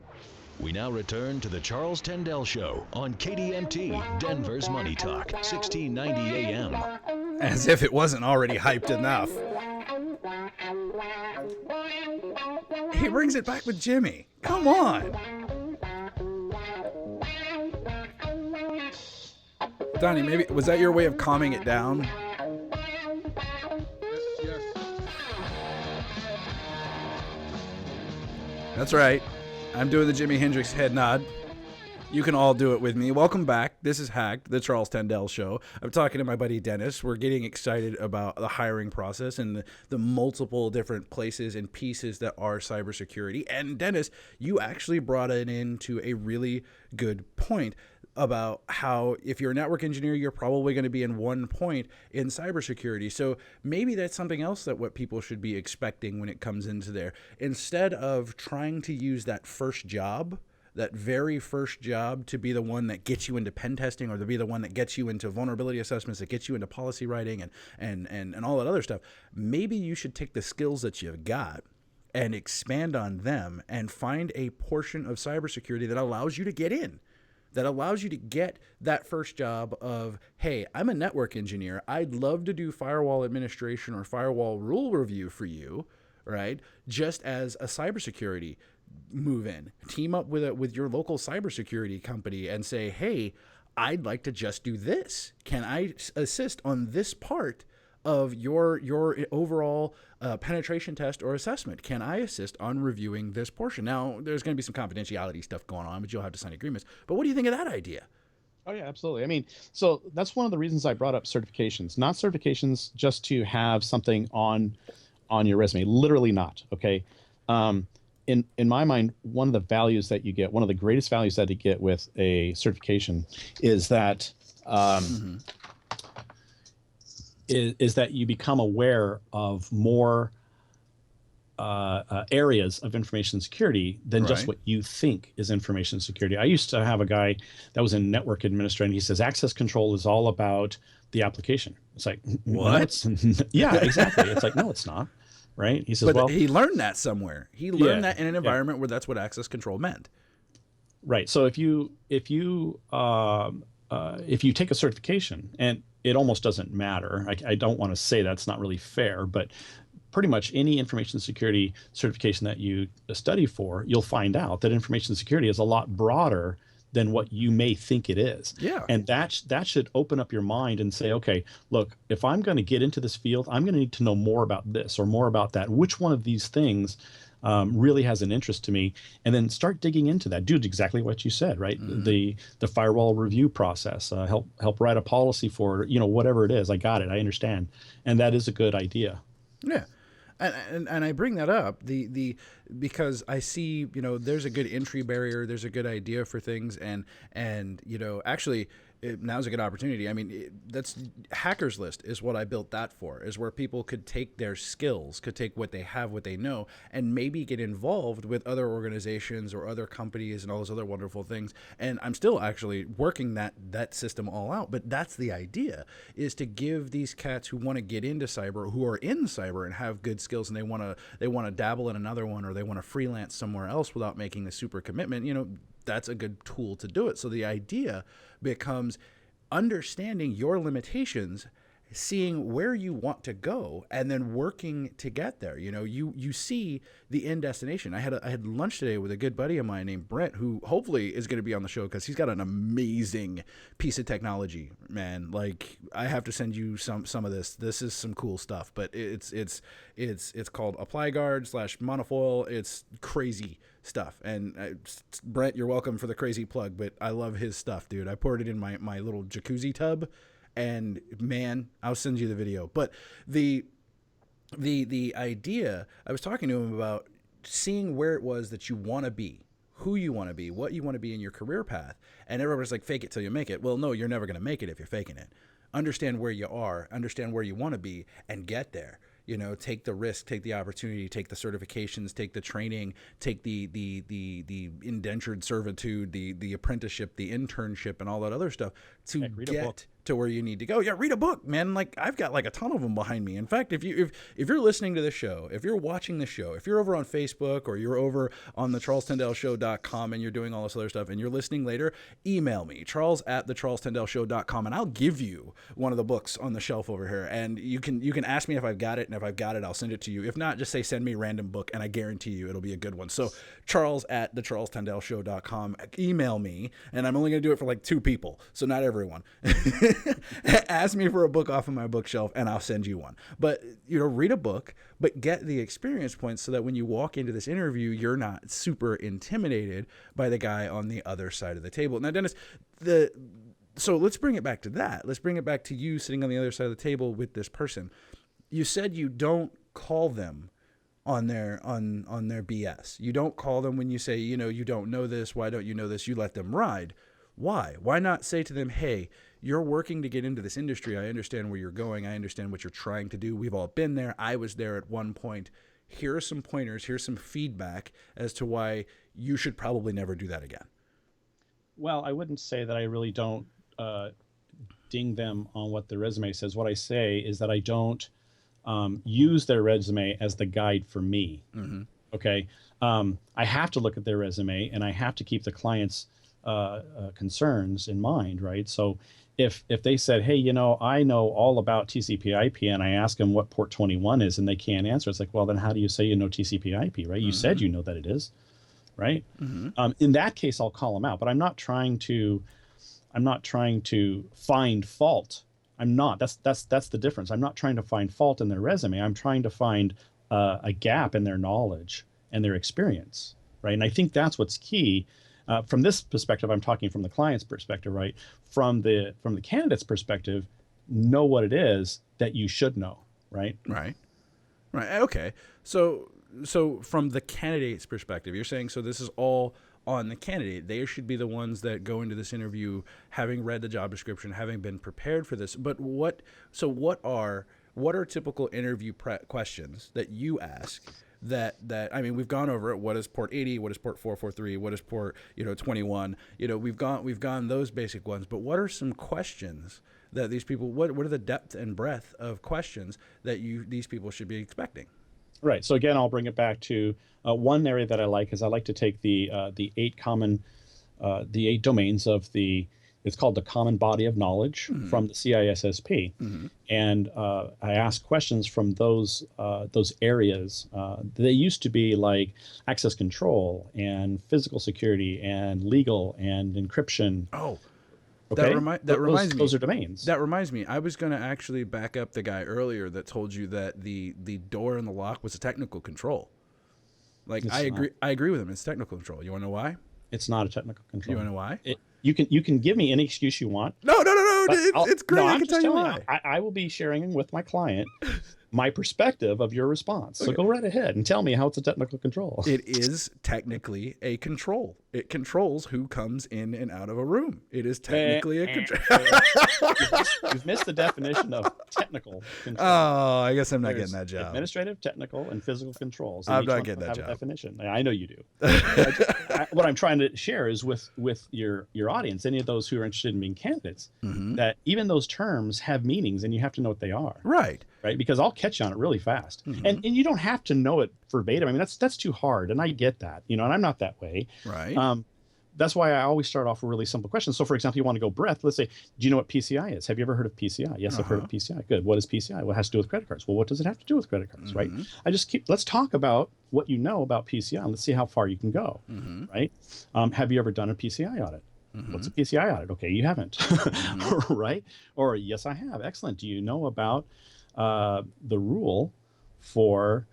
We now return to the Charles Tendell Show on KDMT, Denver's Money Talk, 1690 AM. As if it wasn't already hyped enough. He brings it back with Jimmy. Come on. Donnie, maybe was that your way of calming it down? Yes. That's right. I'm doing the Jimi Hendrix head nod. You can all do it with me. Welcome back. This is Hacked, the Charles Tendell Show. I'm talking to my buddy Dennis. We're getting excited about the hiring process and the multiple different places and pieces that are cybersecurity. And Dennis, you actually brought it into a really good point about how if you're a network engineer, you're probably going to be in one point in cybersecurity. So maybe that's something else that what people should be expecting when it comes into there. Instead of trying to use that first job, that very first job to be the one that gets you into pen testing or to be the one that gets you into vulnerability assessments, that gets you into policy writing and all that other stuff, maybe you should take the skills that you've got and expand on them and find a portion of cybersecurity that allows you to get in. That allows you to get that first job of, hey, I'm a network engineer. I'd love to do firewall administration or firewall rule review for you, right? Just as a cybersecurity move in. Team up with your local cybersecurity company and say, hey, I'd like to just do this. Can I assist on this part of your overall penetration test or assessment? Can I assist on reviewing this portion? Now, there's going to be some confidentiality stuff going on, but you'll have to sign agreements. But what do you think of that idea? Oh, yeah, absolutely. I mean, so that's one of the reasons I brought up certifications. Not certifications just to have something on your resume. Literally not, okay? In my mind, one of the values that you get, one of the greatest values that you get with a certification is that is that you become aware of more areas of information security than just what you think is information security. I used to have a guy that was in network administration. He says access control is all about the application. It's like, what? Yeah, exactly. It's like, no, it's not. Right? He says, but well, he learned that somewhere. He learned that in an environment where that's what access control meant. Right. So if you take a certification, and it almost doesn't matter. I don't want to say that's not really fair, but pretty much any information security certification that you study for, you'll find out that information security is a lot broader than what you may think it is. Yeah. And that should open up your mind and say, okay, look, if I'm going to get into this field, I'm going to need to know more about this or more about that. Which one of these things really has an interest to me? And then start digging into that. Do exactly what you said, right? Mm-hmm. The firewall review process, help write a policy for it, whatever it is. I got it. I understand. And that is a good idea. Yeah. And I bring that up because I see, there's a good entry barrier, there's a good idea for things, and actually now's a good opportunity. I mean, that's Hackers List is what I built that for, is where people could take their skills, could take what they have, what they know, and maybe get involved with other organizations or other companies and all those other wonderful things. And I'm still actually working that system all out, but that's the idea, is to give these cats who want to get into cyber, who are in cyber and have good skills, and they want to dabble in another one, or they want to freelance somewhere else without making the super commitment, that's a good tool to do it. So the idea becomes understanding your limitations, seeing where you want to go, and then working to get there. You see the end destination. I had lunch today with a good buddy of mine named Brent, who hopefully is going to be on the show because he's got an amazing piece of technology, man. Like, I have to send you some of this. This is some cool stuff, but it's called Apply Guard / Monofoil. It's crazy stuff. And Brent, you're welcome for the crazy plug, but I love his stuff, dude. I poured it in my little jacuzzi tub. And man, I'll send you the video. But the idea, I was talking to him about seeing where it was that you want to be, who you want to be, what you want to be in your career path. And everybody's like, fake it till you make it. Well, no, you're never going to make it if you're faking it. Understand where you are, understand where you want to be, and get there. You know, take the risk, take the opportunity, take the certifications, take the training, take the indentured servitude, the apprenticeship, the internship, and all that other stuff to get to where you need to go. Yeah, read a book, man. Like, I've got like a ton of them behind me. In fact, if you're listening to this show, if you're watching this show, if you're over on Facebook or you're over on the CharlesTendellShow.com and you're doing all this other stuff and you're listening later, email me, charles@thecharlestendellshow.com, and I'll give you one of the books on the shelf over here. And you can ask me if I've got it, and if I've got it, I'll send it to you. If not, just say send me a random book, and I guarantee you it'll be a good one. So charles@thecharlestendellshow.com, email me, and I'm only going to do it for like 2 people, so not everyone. Ask me for a book off of my bookshelf and I'll send you one. But, you know, read a book, but get the experience points so that when you walk into this interview, you're not super intimidated by the guy on the other side of the table. Now, Dennis, so let's bring it back to that. Let's bring it back to you sitting on the other side of the table with this person. You said you don't call them on their BS. You don't call them when you say, you know, you don't know this. Why don't you know this? You let them ride. Why? Why not say to them, hey, you're working to get into this industry. I understand where you're going. I understand what you're trying to do. We've all been there. I was there at one point. Here are some pointers. Here's some feedback as to why you should probably never do that again. Well, I wouldn't say that I really don't ding them on what their resume says. What I say is that I don't use their resume as the guide for me. Mm-hmm. Okay. I have to look at their resume, and I have to keep the client's concerns in mind, right? So if they said, hey, you know, I know all about TCP/IP, and I ask them what port 21 is and they can't answer, it's like, well, then how do you say you know TCP/IP, right? You said you know that it is, right? Mm-hmm. In that case, I'll call them out, but I'm not trying to find fault. I'm not. That's the difference. I'm not trying to find fault in their resume. I'm trying to find a gap in their knowledge and their experience, right? And I think that's what's key. From this perspective, I'm talking from the client's perspective, right? From the candidate's perspective, know what it is that you should know, right? Right. Okay. So from the candidate's perspective, you're saying, so this is all on the candidate. They should be the ones that go into this interview having read the job description, having been prepared for this. But what are typical interview questions that you ask? That I mean, we've gone over it. What is port 80? What is port 443? What is port 21? We've gone those basic ones. But what are some questions that these people? What are the depth and breadth of questions that these people should be expecting? Right. So again, I'll bring it back to one area that I like is I like to take the 8 domains of it's called the common body of knowledge from the CISSP. And I ask questions from those areas. They used to be like access control and physical security and legal and encryption. Oh, okay. That reminds me. Those are domains. That reminds me. I was going to actually back up the guy earlier that told you that the door and the lock was a technical control. Like, I agree with him. It's technical control. You want to know why? It's not a technical control. You want to know why? You can give me any excuse you want. No. It's great. I can tell you why. I will be sharing with my client my perspective of your response. So go right ahead and tell me how it's a technical control. It is technically a control. It controls who comes in and out of a room. It is technically a control. You've missed the definition of technical control. Oh, I guess I'm not getting that job. Administrative, technical, and physical controls. I'm not getting that job. Definition. I know you do. What I'm trying to share is with your audience, any of those who are interested in being candidates, that even those terms have meanings and you have to know what they are. Right. Because I'll catch you on it really fast. And you don't have to know it verbatim. I mean, that's too hard, and I get that, and I'm not that way. Right. That's why I always start off with really simple questions. So, for example, you want to go breadth. Let's say, do you know what PCI is? Have you ever heard of PCI? Yes, I've heard of PCI. Good. What is PCI? What has to do with credit cards? Well, what does it have to do with credit cards, right? Let's talk about what you know about PCI, and let's see how far you can go, right? Have you ever done a PCI audit? What's a PCI audit? Okay, you haven't, right? Or, yes, I have. Excellent. Do you know about the rule for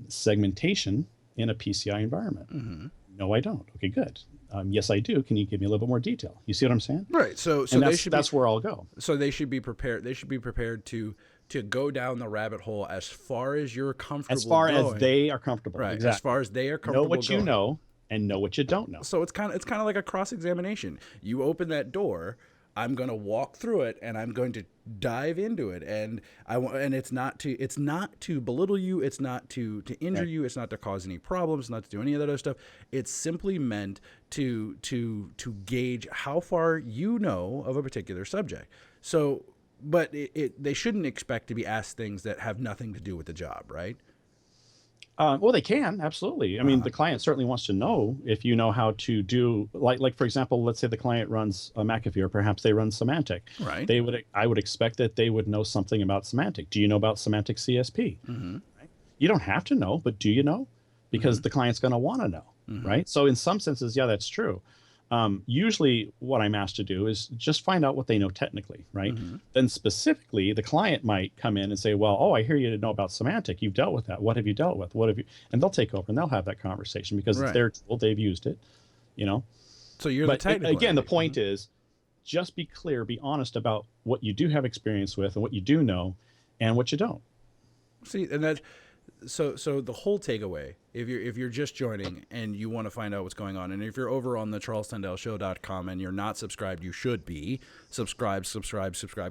segmentation in a PCI environment? No, I don't. Okay, good. Yes, I do. Can you give me a little bit more detail? You see what I'm saying? Right. So that's where I'll go. So they should be prepared. They should be prepared to go down the rabbit hole as far as you're comfortable. As far as they are comfortable. Right. Exactly. As far as they are comfortable. Know what you know. and know what you don't know. So it's kind of like a cross-examination. You open that door, I'm going to walk through it, and I'm going to dive into it, and it's not to belittle you, it's not to injure you, it's not to cause any problems, not to do any of that other stuff. It's simply meant to gauge how far you know of a particular subject. So, but they shouldn't expect to be asked things that have nothing to do with the job, right? Well, they can, absolutely. I mean, the client certainly wants to know if you know how to do, like for example, let's say the client runs a McAfee, or perhaps they run Symantec. Right. I would expect that they would know something about Symantec. Do you know about Symantec CSP? Mm-hmm. Right? You don't have to know, but do you know? Because the client's going to want to know, right? So in some senses, yeah, that's true. Usually what I'm asked to do is just find out what they know technically, right? Then specifically, the client might come in and say, well, oh, I hear you know about Symantec. You've dealt with that. What have you dealt with? What have you? And they'll take over and they'll have that conversation because it's their tool. They've used it, you know? So you're but the technical. Again, the point is just be clear, be honest about what you do have experience with and what you do know and what you don't. See, and that, so the whole takeaway, if you're just joining and you want to find out what's going on, and if you're over on the CharlesTendellShow.com and you're not subscribed, you should be. Subscribe,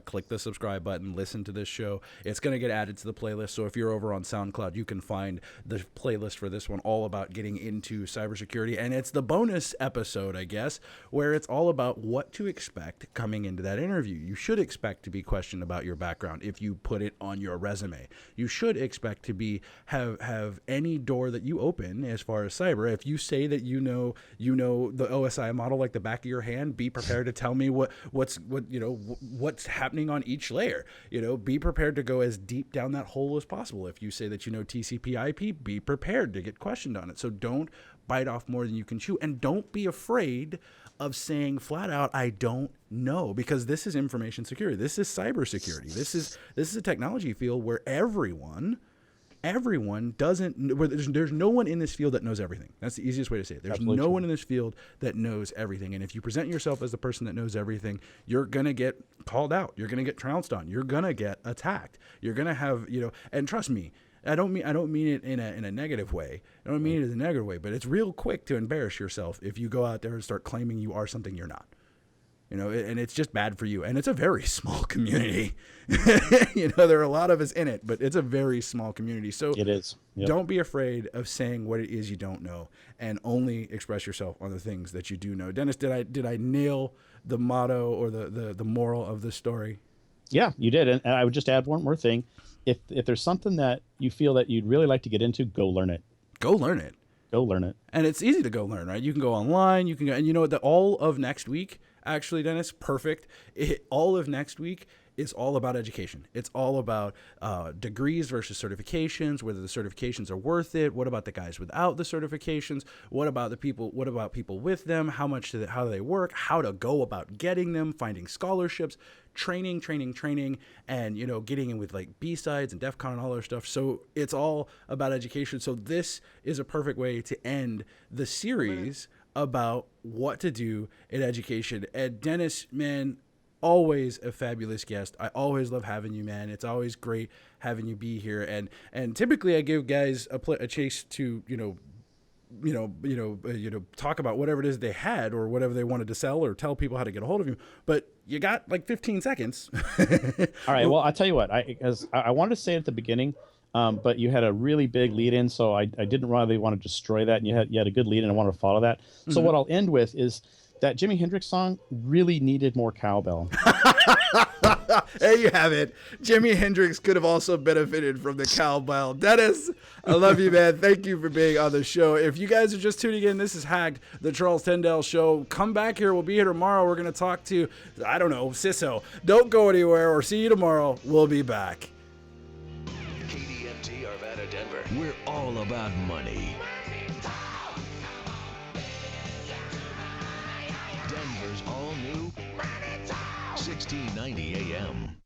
click the subscribe button, listen to this show. It's going to get added to the playlist. So if you're over on SoundCloud, you can find the playlist for this one all about getting into cybersecurity. And it's the bonus episode, I guess, where it's all about what to expect coming into that interview. You should expect to be questioned about your background if you put it on your resume. You should expect to have any door that you open as far as cyber. If you say that you know the OSI model like the back of your hand, be prepared to tell me what's happening on each layer. Be prepared to go as deep down that hole as possible. If you say that you know TCP/IP, be prepared to get questioned on it. So don't bite off more than you can chew, and don't be afraid of saying flat out, I don't know, because this is information security. This is cybersecurity. This is a technology field where everyone doesn't, where there's no one in this field that knows everything. That's the easiest way to say it. There's Absolutely no true. one in this field that knows everything. And if you present yourself as the person that knows everything, you're going to get called out. You're going to get trounced on. You're going to get attacked. You're going to have, and trust me, I don't mean it in a negative way. I don't mean it as a negative way, but it's real quick to embarrass yourself if you go out there and start claiming you are something you're not. And it's just bad for you. And it's a very small community. There are a lot of us in it, but it's a very small community. So it is. Yep. Don't be afraid of saying what it is you don't know, and only express yourself on the things that you do know. Dennis, did I nail the motto or the moral of the story? Yeah, you did. And I would just add one more thing. If there's something that you feel that you'd really like to get into, go learn it. Go learn it. Go learn it. And it's easy to go learn, right? You can go online. You can go, and you know what? All of next week, actually, Dennis, perfect. All of next week is all about education. It's all about degrees versus certifications, whether the certifications are worth it. What about the guys without the certifications? What about the people? What about people with them? How do they work? How to go about getting them? Finding scholarships, training, and getting in with like B-sides and DEF CON and all that stuff. So it's all about education. So this is a perfect way to end the series about what to do in education. And Dennis, man, always a fabulous guest. I always love having you, man. It's always great having you be here. And typically I give guys a chase to talk about whatever it is they had or whatever they wanted to sell or tell people how to get a hold of you. But you got like 15 seconds. All right. Well, I'll tell you what. I wanted to say it at the beginning, but you had a really big lead in, so I didn't really want to destroy that. And you had a good lead in. I wanted to follow that. So what I'll end with is that Jimi Hendrix song really needed more cowbell. There you have it. Jimi Hendrix could have also benefited from the cowbell. Dennis, I love you, man. Thank you for being on the show. If you guys are just tuning in, this is Hacked, the Charles Tendell Show. Come back here. We'll be here tomorrow. We're going to talk to, CISO. Don't go anywhere, or see you tomorrow. We'll be back. KDMT Arvada, Denver. We're all about money. Denver's all new 1690 AM.